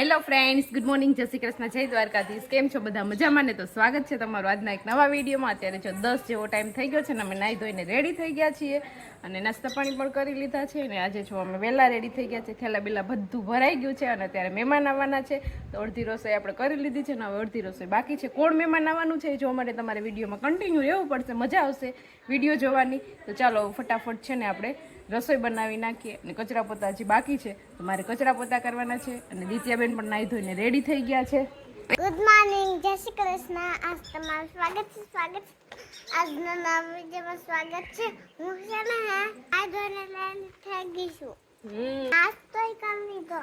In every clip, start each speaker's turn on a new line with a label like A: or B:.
A: Hello friends, good morning, જય શ્રી કૃષ્ણ, જય દ્વારકાધીશ. કેમ છો બધા? મજામાં ને? તો સ્વાગત છે તમારું આજના એક નવા વિડીયોમાં. અત્યારે જો 10 જેવો ટાઈમ થઈ ગયો છે ને અમે નાહી ધોઈને રેડી થઈ ગયા છીએ અને નાસ્તા પાણી પણ કરી લીધા છે અને આજે જો અમે વહેલા રેડી થઈ ગયા છે. થેલા બેલા બધું ભરાઈ ગયું છે અને અત્યારે મહેમાન આવવાના છે તો અડધી રસોઈ આપણે કરી લીધી છે ને હવે અડધી રસોઈ બાકી છે. કોણ મહેમાન આવવાનું છે એ જોવા માટે તમારે વિડીયોમાં કન્ટિન્યુ રહેવું પડશે, મજા આવશે વિડીયો જોવાની. તો ચાલો ફટાફટ છે ને આપણે રસોઈ બનાવી નાખીએ અને કચરા પોતા હજી બાકી છે તો મારે કચરા પોતા કરવાના છે અને દિત્યાબેન પણ નાહી ધોઈને રેડી થઈ ગયા છે.
B: ગુડ મોર્નિંગ, જય શ્રી કૃષ્ણ. આજ તમારું સ્વાગત છે. આજના નવા વિડીયોમાં સ્વાગત છે. હું છે ને આ ધોઈને લઈને થઈ ગઈ છું. આજ તોય કામ લીધો.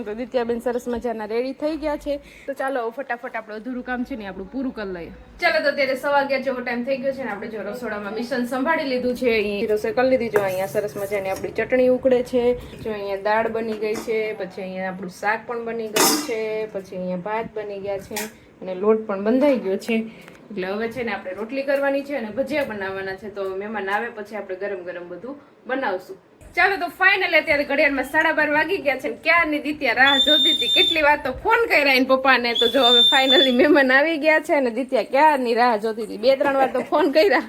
A: તો દિત્યાબેન સરસ મજાના રેડી થઈ ગયા છે. તો ચાલો ફટાફટ આપણું અધૂરું કામ છે ને આપણું પૂરું કરી લઈએ. ચાલો તો અત્યારે 11:15 જેવો ટાઈમ થઈ ગયો છે ને આપણે જો રસોડામાં મિશન સંભાળી લીધું છે. અહીં રસોઈ કરી લીધી. જો અહીંયા સરસ મજાની આપણી ચટણી ઉકળે છે, જો અહીંયા દાળ બની ગઈ છે, પછી અહીંયા આપણું શાક પણ બની ગયું છે, પછી અહીંયા ભાત બની ગયા છે અને લોટ પણ બંધાઈ ગયો છે. એટલે હવે છે ને આપણે રોટલી કરવાની છે અને ભજીયા બનાવવાના છે. તો મહેમાન આવે પછી આપણે ગરમ ગરમ બધું બનાવશું. ચાલો તો ફાઇનલી અત્યારે ઘડિયાળમાં 12:30 વાગી ગયા છે. ક્યારની દિત્યા રાહ જોતી હતી, કેટલી વાર તો ફોન કર્યા એને પપ્પાને. તો જો હવે ફાઇનલી મહેમાન આવી ગયા છે અને દિત્યા ક્યારની રાહ જોતી હતી. 2-3 વાર તો ફોન કર્યા.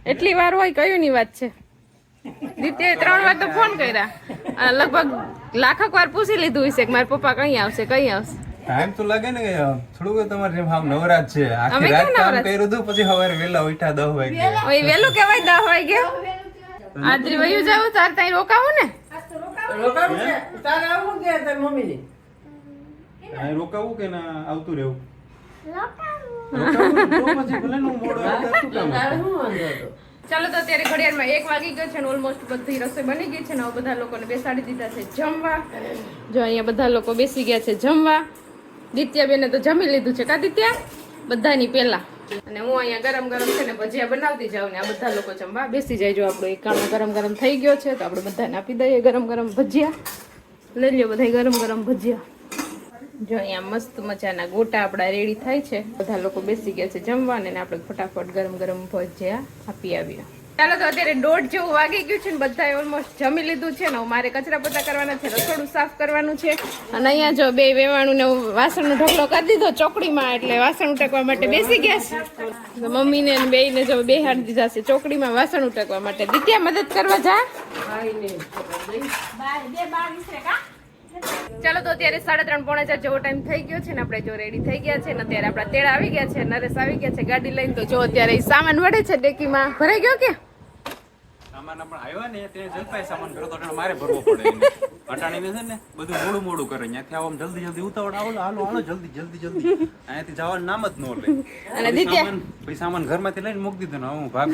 A: એટલી વાર હોય કયું ની વાત છે? દિત્યાએ 3 વાર તો ફોન કર્યા. લગભગ લાખક વાર પૂછી લીધું હશે કે મારા પપ્પા કઈ આવશે.
C: ટાઈમ તો લાગે ને થોડુંક તમારે જેમ હાવ નવરાત છે. આખી રાત કામ કર્યું હતું પછી સવારે વેલા ઉઠ્યા 10 વાગે.
A: ઓય વેલું કહેવાય 10 વાગે. આદરી વયું જાવ તાર તાઈ રોકાવું ને?
D: રોકાવું છે તારે આવું કે તાર મમ્મી ને
C: આ રોકાવું કે ના આવતું રહેવું?
B: રોકાવું.
C: તો પછી ભલે નું મોડો આવે શું કામ?
D: તારે શું વાંધો હતો?
A: ચાલો તો અત્યારે ઘડિયાળમાં 1 વાગી ગયો છે ને ઓલમોસ્ટ બધી રસોઈ બની ગઈ છે ને હવે બધા લોકોને બેસાડી દીધા છે જમવા. જો અહીંયા બધા લોકો બેસી ગયા છે જમવા. દિત્યાબેને તો જમી લીધું છે કા દિત્યા? બધાની પહેલા. અને હું અહીંયા ગરમ ગરમ છે ને ભજીયા બનાવતી જાઉં ને આ બધા લોકો જમવા બેસી જાય. જો આપણો એકાણો ગરમ ગરમ થઈ ગયો છે તો આપણે બધાને આપી દઈએ ગરમ ગરમ ભજીયા. લઈ લ્યો બધા ગરમ ગરમ ભજીયા. જો અહીંયા મસ્ત મજાના ગોટા આપણા રેડી થાય છે. બધા લોકો બેસી ગયા છે જમવા અને આપણે ફટાફટ ગરમ ગરમ ભજીયા આપી આવીએ. ચાલો તો અત્યારે 1:30 જેવું વાગી ગયું છે ને બધાએ ઓલમોસ્ટ જમી લીધું છે ને મારે કચરા પોતા કરવાના છે, રસોડું સાફ કરવાનું છે અને અહીંયા જો બે વેવાણું ને વાસણનો ઢગલો કરી દીધો ચોકડીમાં એટલે વાસણ ઉટકવા માટે બેસી ગયા છે. મમ્મીને ને બેયને જો બેહાડી દીધા છે ચોકડીમાં વાસણ ઉટકવા માટે. દિત્યા મદદ કરવા જા. ચાલો તો અત્યારે 3:30-4 જેવો ટાઈમ થઈ ગયો છે ને આપણે જો રેડી થઈ ગયા છે ને અત્યારે આપણા તેડા આવી ગયા છે, નરેશ આવી ગયા છે ગાડી લઈને. તો જો અત્યારે સામાન વડે છે ડેકીમાં ભરાઈ ગયો કે
C: સામાન પણ આવ્યા ને તે જલ્દી સામાન ભરતો એટલે મારે ભરવો પડે. અટાણીને છે ને બધું મોડું કરે. ત્યાંથી આવો જલ્દી ઉતાવળ હાલો જલ્દી અહીંયાથી જવાનું નામ જ ન લે.
A: અને દિત્યા
C: પછી સામાન ઘરમાંથી લઈને મૂકી દીધો ને હું ભાગ.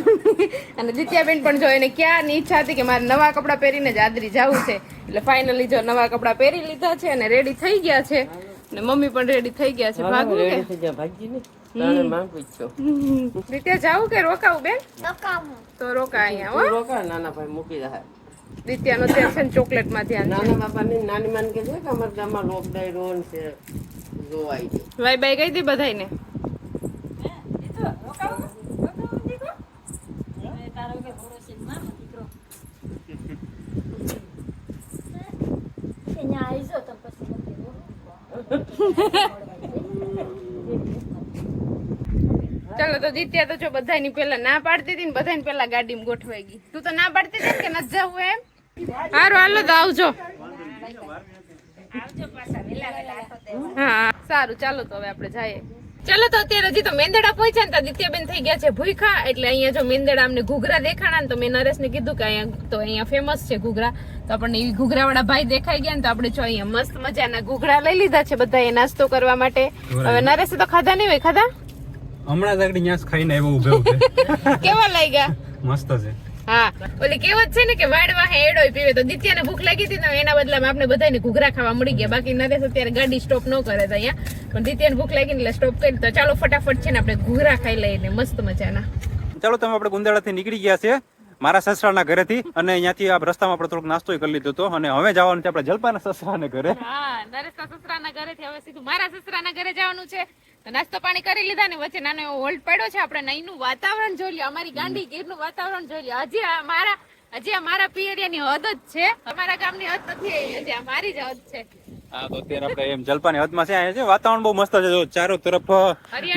A: અને દિત્યાબેન પણ જો એને ક્યારની ઈચ્છા હતી કે મારે નવા કપડાં પહેરીને જ આદરી જવું છે એટલે ફાઇનલી જો નવા કપડાં પહેરી લીધા છે અને રેડી થઈ ગયા છે ને મમ્મી પણ રેડી થઈ ગયા છે. ભાગવું કે
D: થઈ જા ભાગજી ને તારે માંગુ છો
A: દિત્યા જાવું કે રોકાવું બેન?
B: રોકાવું.
A: તો રોકા અહીંયા
D: તું
A: હો.
D: રોકા નાના ભાઈ મૂકી દે.
A: દિત્યાનો ત્યાં છે ને ચોકલેટ માં ધ્યાન છે.
D: નાના બાપા ની નાની માન કે છે કે અમાર ગામમાં લોકડાઈ રોન છે જોવાય છે.
A: વાય બાય કહી દી બધાયને. ચાલો તો દિત્યા તો જો બધાની પેલા ના પાડતી હતી ને બધાની પેલા ગાડીમાં ગોઠવાઈ ગઈ. તું તો ના પાડતી હતી કે નથી જવું એમ? સારું હાલો તો આવજો. હા સારું ચાલો તો હવે આપણે જઈએ. ચાલો તો અત્યારે હજી તો મેંદડા પહોંચ્યા ને તો દિત્યાબેન થઈ ગયા છે ભૂખા એટલે અહીંયા જો મેંદડા અમને ઘૂઘરા દેખાણા ને તો મેં નરેશને કીધું કે અહીંયા ફેમસ છે ઘૂઘરા. તો આપણને એવી ઘૂઘરા વાળા ભાઈ દેખાઈ ગયા ને તો આપણે જો અહીંયા મસ્ત મજાના ઘૂઘરા લઈ લીધા છે બધાએ નાસ્તો કરવા માટે. હવે નરેશે તો ખાધા નહીં હોય? ખાધા
C: હમણાં જ ન્યાસ ખાઈને આવ્યો ઉભે
A: કેવા લાગ્યા?
C: મસ્ત છે.
A: હા ઓલી કહેવત છે ને કે વાડવા હે એડોય પીવે. તો દિત્યાને ભૂખ લાગી હતી ને એના બદલામાં આપણે બધાને ઘૂઘરા ખાવા મળી ગયા. બાકી નરેશ અત્યારે ગાડી સ્ટોપ ન કરે તો અહીંયા પણ દિત્યાને ભૂખ લાગી એટલે સ્ટોપ કરી. તો ચાલો ફટાફટ છે ને આપણે ઘૂઘરા ખાઈ લઈએ મસ્ત મજાના.
C: ચાલો તમે આપણે ગુંદાળાથી નીકળી ગયા છે મારા સસરાના ઘરેથી અને અહીંયાથી આ રસ્તામાં આપણે થોડોક નાસ્તો કરી લીધો હતો અને હવે જવાનું છે આપણે જલપાના સસરાના ઘરે.
A: હા નરેશના સસરાના ઘરેથી હવે સીધું મારા સસરાના ઘરે જવાનું છે. નાસ્તો પાણી કરી લીધા ને વચ્ચે નાનો એવો હોલ્ડ પડ્યો છે. આપણે અહીંનું વાતાવરણ જોઈ લ્યો, અમારી ગાંડી ગીરનું વાતાવરણ જોઈ લ્યો. હજી મારા હજી આ મારા પિયરિયાની હદ જ છે, અમારા ગામની હદ નથી આવી, હજી આ મારી જ હદ છે.
C: હા તો અત્યારે આપણે એમ જલપાની હદમાં છે. અહીંયા છે વાતાવરણ બહુ મસ્ત છે, જો ચારો તરફ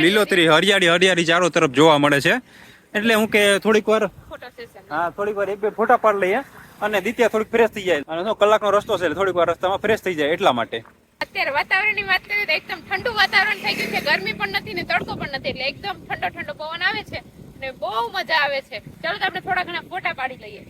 C: લીલોતરી હરિયાળી ચારો તરફ જોવા મળે છે. એટલે હું કે થોડીક વાર
A: ફોટો સેશન.
C: હા થોડીક વાર એક બે ફોટા પાડી લઈએ અને દિત્યા થોડીક ફ્રેશ થઈ જાય. અને કલાકનો રસ્તો છે, થોડીક વાર રસ્તામાં ફ્રેશ થઈ જાય એટલા માટે.
A: અત્યારે વાતાવરણની વાત કરીએ તો એકદમ ઠંડુ વાતાવરણ થઈ ગયું છે, ગરમી પણ નથી ને તડકો પણ નથી, એટલે એકદમ ઠંડો પવન આવે છે ને બહુ મજા આવે છે. ચાલો તો આપણે થોડા ઘણા ફોટા પાડી લઈએ.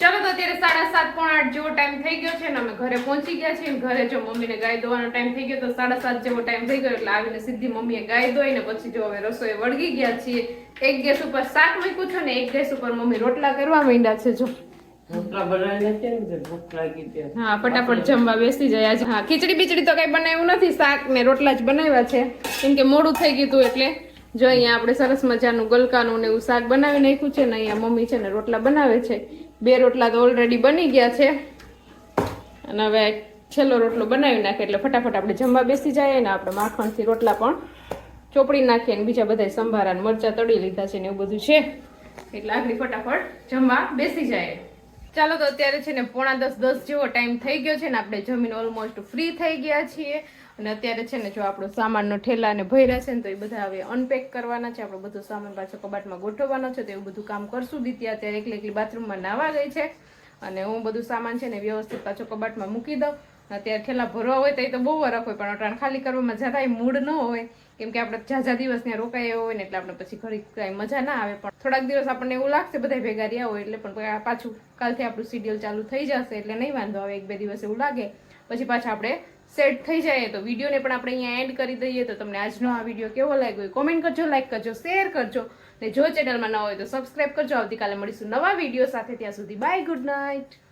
A: ચાલો તો અત્યારે 7:30 પોણા 8 જેવો ટાઈમ થઈ ગયો છે ને અમે ઘરે પહોંચી ગયા છીએ. ઘરે જો મમ્મીને ગાય ધોવાનો ટાઈમ થઈ ગયો તો 7:30 જેવો ટાઈમ થઈ ગયો, એટલે આવીને સીધી મમ્મીએ ગાય ધોઈ ને પછી જો હવે રસોઈ વળગી ગયા છીએ. એક ગેસ ઉપર શાક મૂક્યું છે ને એક ગેસ ઉપર મમ્મી રોટલા કરવા માંડ્યા છે. જો
D: રોટલા બનાવીને છે ને ભૂખ લાગી ત્યાં.
A: હા ફટાફટ જમવા બેસી જાય. આજે હા ખીચડી બીચડી તો કઈ બનાવ્યું નથી, શાક ને રોટલા જ બનાવ્યા છે, કેમ કે મોડું થઈ ગયું હતું. એટલે જો અહીંયા આપણે સરસ મજાનું ગલકાનું ને એવું શાક બનાવી નાખ્યું છે ને અહીંયા મમ્મી છે ને રોટલા બનાવે છે. 2 રોટલા તો ઓલરેડી બની ગયા છે અને હવે છેલ્લો રોટલો બનાવી નાખે એટલે ફટાફટ આપણે જમવા બેસી જાય ને આપણે માખણથી રોટલા પણ ચોપડી નાખીએ ને બીજા બધા સંભારા ને મરચા તળી લીધા છે ને એવું બધું છે, એટલે આગળ ફટાફટ જમવા બેસી જાય. ચાલો તો અત્યારે છે ને 9:45 જેવો ટાઈમ થઈ ગયો છે ને આપણે જમીન ઓલમોસ્ટ ફ્રી થઈ ગયા છીએ. અને અત્યારે છે ને જો આપણો સામાનનો ઠેલા ને ભર્યા છે ને તો એ બધા હવે અનપેક કરવાના છે. આપણો બધો સામાન પાછો કબાટમાં ગોઠવવાનો છે, તો એવું બધું કામ કરશું. દીતી અત્યારે એકલી બાથરૂમમાં નાવા ગઈ છે અને હું બધું સામાન છે ને વ્યવસ્થિત પાછો કબાટમાં મૂકી દઉં. અત્યારે ઠેલા ભરવા હોય તો એ તો બહુ વરખ હોય, પણ અટાણ ખાલી કરવામાં જરાય મૂડ ન હોય, કેમ કે આપણે ઝાઝા દિવસ ત્યાં રોકાયા હોય ને એટલે આપણે પછી ઘડી કાંઈ મજા ના આવે. પણ થોડાક દિવસ આપણને એવું લાગશે બધા ભેગા રહ્યા હોય એટલે, પણ પાછું કાલથી આપણું શિડ્યુલ ચાલુ થઈ જશે એટલે નહીં વાંધો આવે. 1-2 દિવસ એવું લાગે પછી પાછા આપણે સેટ થઈ જાય. તો વિડીયોને પણ આપણે અહીંયા એન્ડ કરી દઈએ. તો તમને આજનો આ વિડીયો કેવો લાગ્યો કોમેન્ટ કરજો, લાઈક કરજો, શેર કરજો ને જો ચેનલમાં ન હોય તો સબસ્ક્રાઈબ કરજો. આવતીકાલે મળીશું નવા વિડીયો સાથે. ત્યાં સુધી બાય, ગુડ નાઇટ.